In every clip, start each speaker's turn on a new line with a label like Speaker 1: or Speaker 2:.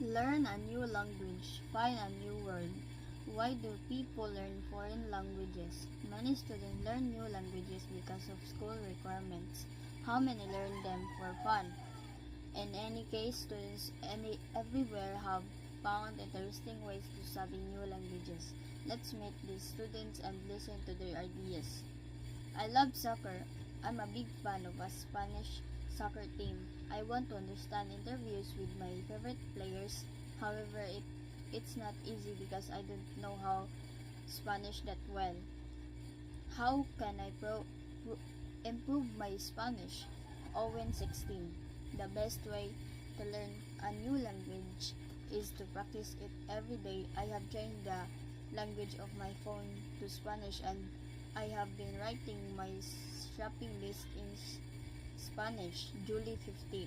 Speaker 1: Learn a new language, find a new word. Why do people learn foreign languages? Many students learn new languages because of school requirements. How many learn them for fun? In any case, students everywhere have found interesting ways to study new languages. Let's meet these students and listen to their ideas. I love soccer. I'm a big fan of a Spanish soccer team. I want to understand interviews with my favorite players. However, it's not easy because I don't know how Spanish that well. How can I improve my Spanish? Owen 16. The best way to learn a new language is to practice it every day. I have changed the language of my phone to Spanish and I have been writing my shopping list in Spanish. Julie 15.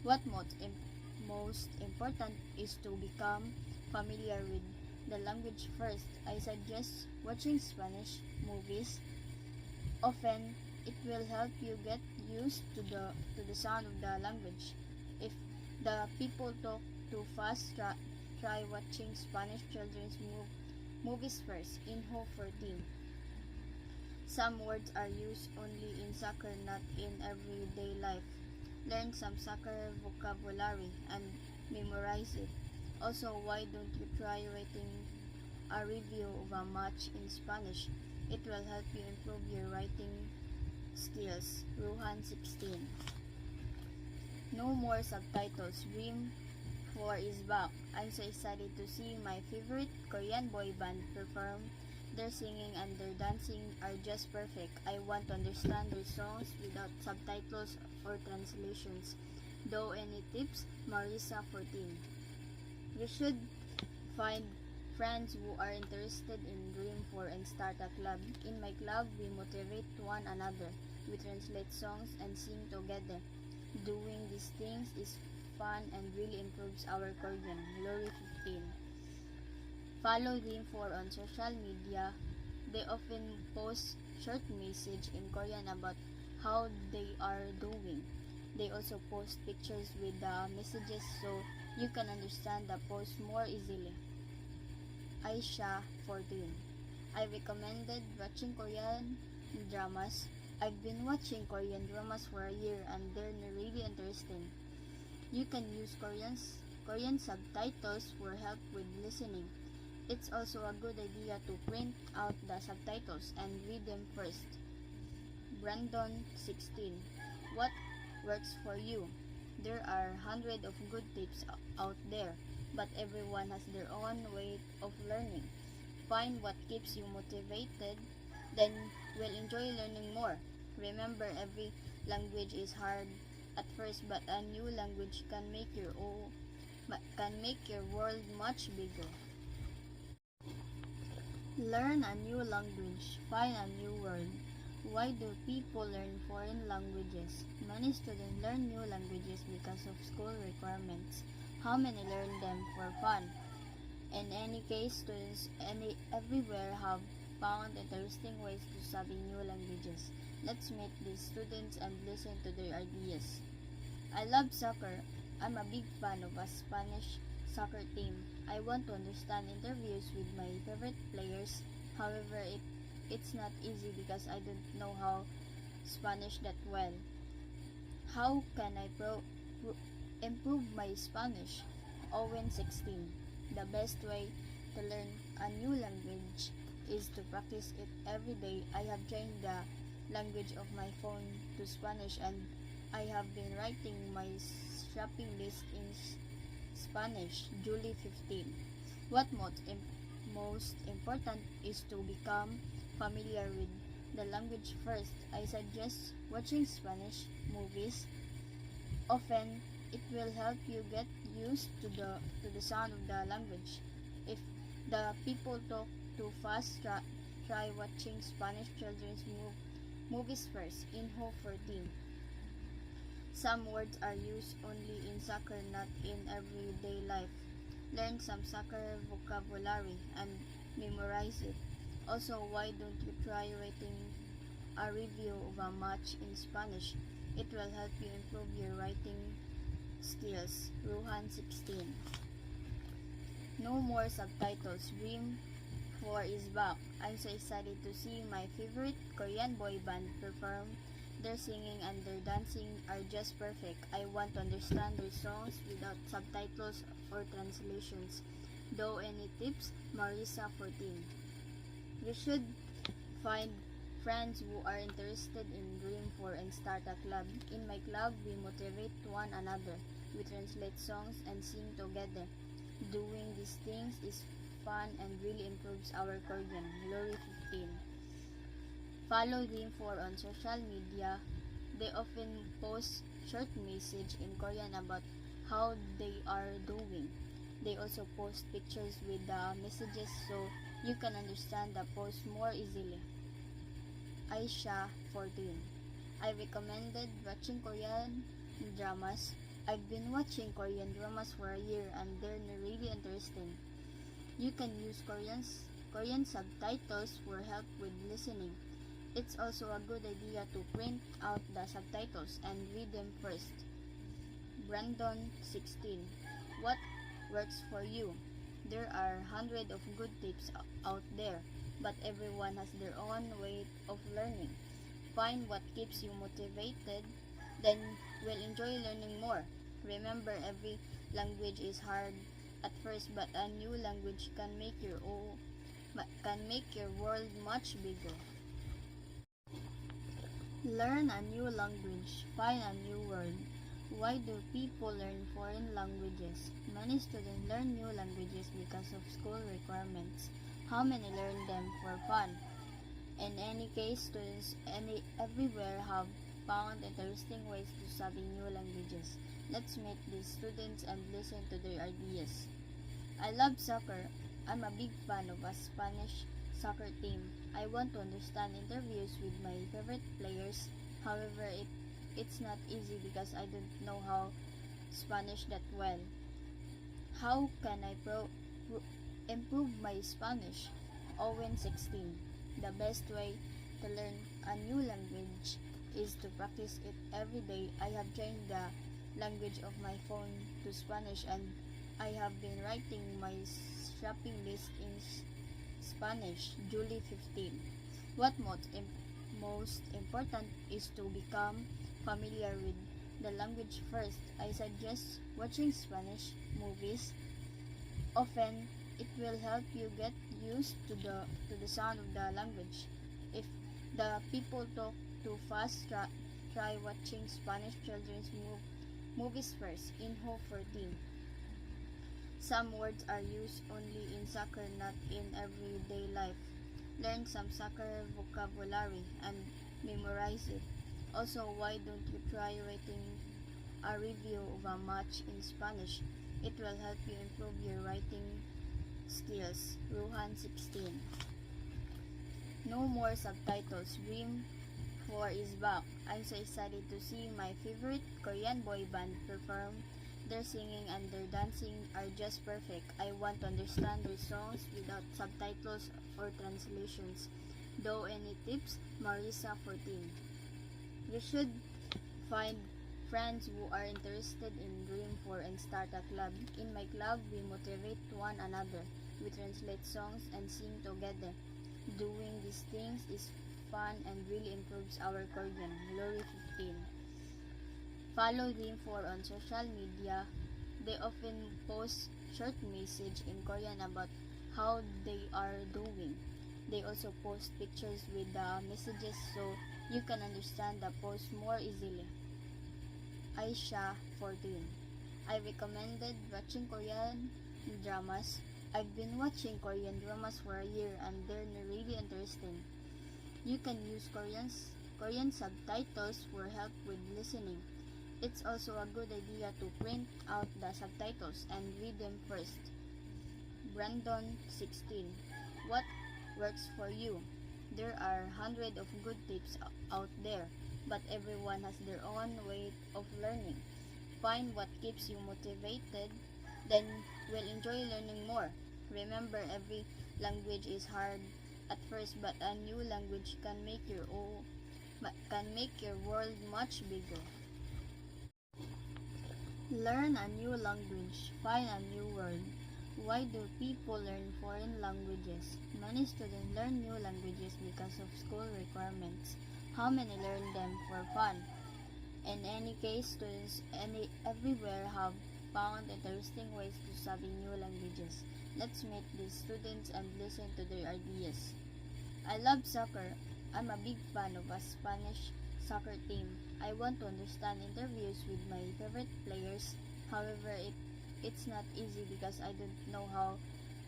Speaker 1: What most important is to become familiar with the language first. I suggest watching Spanish movies. Often, it will help you get used to the sound of the language. If the people talk too fast, try watching Spanish children's movies first. Info 14. Some words are used only in soccer, not in everyday life. Learn some soccer vocabulary and memorize it. Also, why don't you try writing a review of a match in Spanish? It will help you improve your writing skills. Ruhan 16. No more subtitles. Dream 4 is back. I'm so excited to see my favorite Korean boy band perform. Their singing and their dancing are just perfect. I want to understand their songs without subtitles or translations. Though any tips? Marisa 14. You should find friends who are interested in Dream 4 and start a club. In my club, we motivate one another. We translate songs and sing together. Doing these things is fun and really improves our Korean. Lori 15. Follow Dream 4 on social media. They often post short message in Korean about how they are doing. They also post pictures with the messages so you can understand the post more easily. Aisha 14. I recommended watching Korean dramas. I've been watching Korean dramas for a year and they're really interesting. You can use Korean subtitles for help with listening. It's also a good idea to print out the subtitles and read them first. Brandon 16. What works for you? There are hundreds of good tips out there, but everyone has their own way of learning. Find what keeps you motivated, then you'll enjoy learning more. Remember, every language is hard at first, but a new language can make your world much bigger. Learn a new language, find a new word. Why do people learn foreign languages? Many students learn new languages because of school requirements. How many learn them for fun? In any case, students everywhere have found interesting ways to study new languages. Let's meet these students and listen to their ideas. I love soccer. I'm a big fan of a Spanish soccer team. I want to understand interviews with my favorite players. However, it's not easy because I don't know how Spanish that well. How can I improve my Spanish? Owen 16. The best way to learn a new language is to practice it every day. I have changed the language of my phone to Spanish and I have been writing my shopping list in Spanish. Julie 15. What most important is to become familiar with the language first. I suggest watching Spanish movies. Often, it will help you get used to the sound of the language. If the people talk too fast, try watching Spanish children's movies first. Info 14. Some words are used only in soccer, not in everyday life. Learn some soccer vocabulary and memorize it. Also, why don't you try writing a review of a match in Spanish? It will help you improve your writing skills. Ruhan 16. No more subtitles. Dream 4 is back. I'm so excited to see my favorite Korean boy band perform. Their singing and their dancing are just perfect. I want to understand their songs without subtitles or translations. Though any tips? Marisa 14. We should find friends who are interested in Dream 4 and start a club. In my club, we motivate one another. We translate songs and sing together. Doing these things is fun and really improves our Korean. Lori 15. Follow Dream 4 on social media. They often post short message in Korean about how they are doing. They also post pictures with the messages so you can understand the post more easily. Aisha 14. I recommended watching Korean dramas. I've been watching Korean dramas for a year and they're really interesting. You can use Korean subtitles for help with listening. It's also a good idea to print out the subtitles and read them first. Brandon 16. What works for you? There are hundreds of good tips out there, but everyone has their own way of learning. Find what keeps you motivated, then you'll enjoy learning more. Remember, every language is hard at first, but a new language can make your world much bigger. Learn a new language. Find a new word. Why do people learn foreign languages? Many students learn new languages because of school requirements. How many learn them for fun? In any case, students everywhere have found interesting ways to study new languages. Let's meet these students and listen to their ideas. I love soccer. I'm a big fan of a Spanish soccer team. I want to understand interviews with my favorite players. However, it's not easy because I don't know how Spanish that well. How can I improve my Spanish? Owen 16. The best way to learn a new language is to practice it every day. I have changed the language of my phone to Spanish and I have been writing my shopping list in Spanish. Julie 15. What most important is to become familiar with the language first. I suggest watching Spanish movies. Often, it will help you get used to the sound of the language. If the people talk too fast, try watching Spanish children's movies first. Inho 14. Some words are used only in soccer, not in everyday life. Learn some soccer vocabulary and memorize it. Also, why don't you try writing a review of a match in Spanish? It will help you improve your writing skills. Ruhan 16. No more subtitles. Dream 4 is back. I'm so excited to see my favorite Korean boy band perform. Their singing and their dancing are just perfect. I want to understand their songs without subtitles or translations. Though any tips? Marisa 14. You should find friends who are interested in Dream 4 and start a club. In my club, we motivate one another. We translate songs and sing together. Doing these things is fun and really improves our Korean. Lori 15. Follow Dream 4 on social media. They often post short message in Korean about how they are doing. They also post pictures with the messages so you can understand the post more easily. Aisha 14. I recommended watching Korean dramas. I've been watching Korean dramas for a year and they're really interesting. You can use Korean subtitles for help with listening. It's also a good idea to print out the subtitles and read them first. Brandon 16. What works for you? There are hundreds of good tips out there, but everyone has their own way of learning. Find what keeps you motivated, then you'll enjoy learning more. Remember, every language is hard at first, but a new language can make your world much bigger. Learn a new language. Find a new word. Why do people learn foreign languages? Many students learn new languages because of school requirements. How many learn them for fun? In any case, students everywhere have found interesting ways to study new languages. Let's meet these students and listen to their ideas. I love soccer. I'm a big fan of a Spanish soccer team. I want to understand interviews with my favorite players. However, it's not easy because I don't know how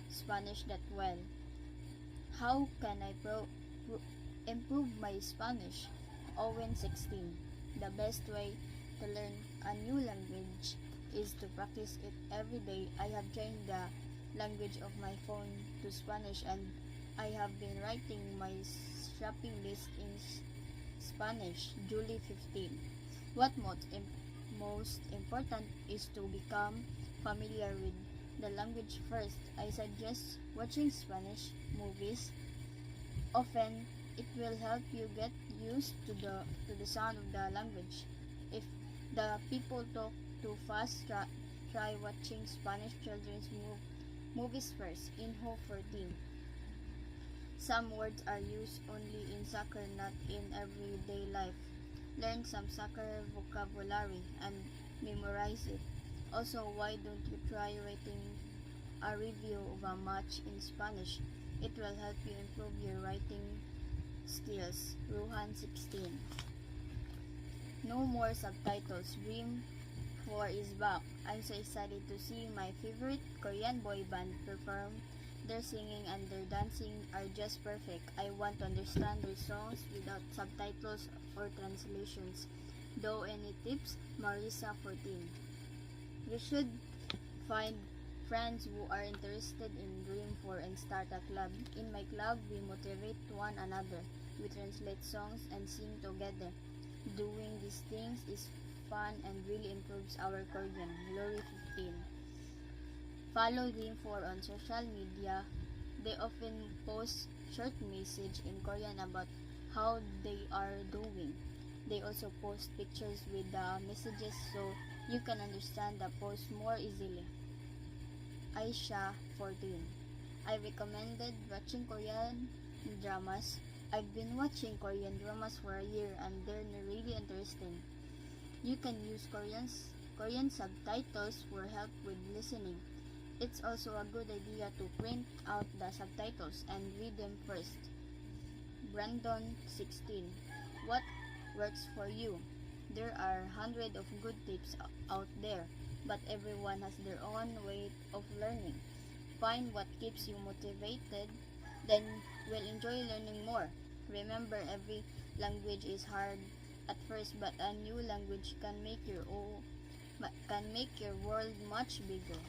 Speaker 1: Spanish that well. How can I improve my Spanish? Owen 16. The best way to learn a new language is to practice it every day. I have changed the language of my phone to Spanish and I have been writing my shopping list in Spanish. Julie 15. What most important is to become familiar with the language first. I suggest watching Spanish movies. Often, it will help you get used to the sound of the language. If the people talk too fast, try watching Spanish children's movies first. Inho 14. Some words are used only in soccer, not in everyday life. Learn some soccer vocabulary and memorize it. Also, why don't you try writing a review of a match in Spanish? It will help you improve your writing skills. Ruhan 16. No more subtitles. Dream 4 is back. I'm so excited to see my favorite Korean boy band perform. Their singing and their dancing are just perfect. I want to understand their songs without subtitles or translations. Though any tips? Marisa 14. You should find friends who are interested in Dream 4 and start a club. In my club, we motivate one another. We translate songs and sing together. Doing these things is fun and really improves our Korean. Lori 15. Follow Dream 4 on social media. They often post short message in Korean about how they are doing. They also post pictures with the messages so you can understand the post more easily. Aisha 14. I recommended watching Korean dramas. I've been watching Korean dramas for a year and they're really interesting. You can use Korean subtitles for help with listening. It's also a good idea to print out the subtitles and read them first. Brandon 16. What works for you? There are hundreds of good tips out there, but everyone has their own way of learning. Find what keeps you motivated, then you'll enjoy learning more. Remember, every language is hard at first, but a new language can make your world much bigger.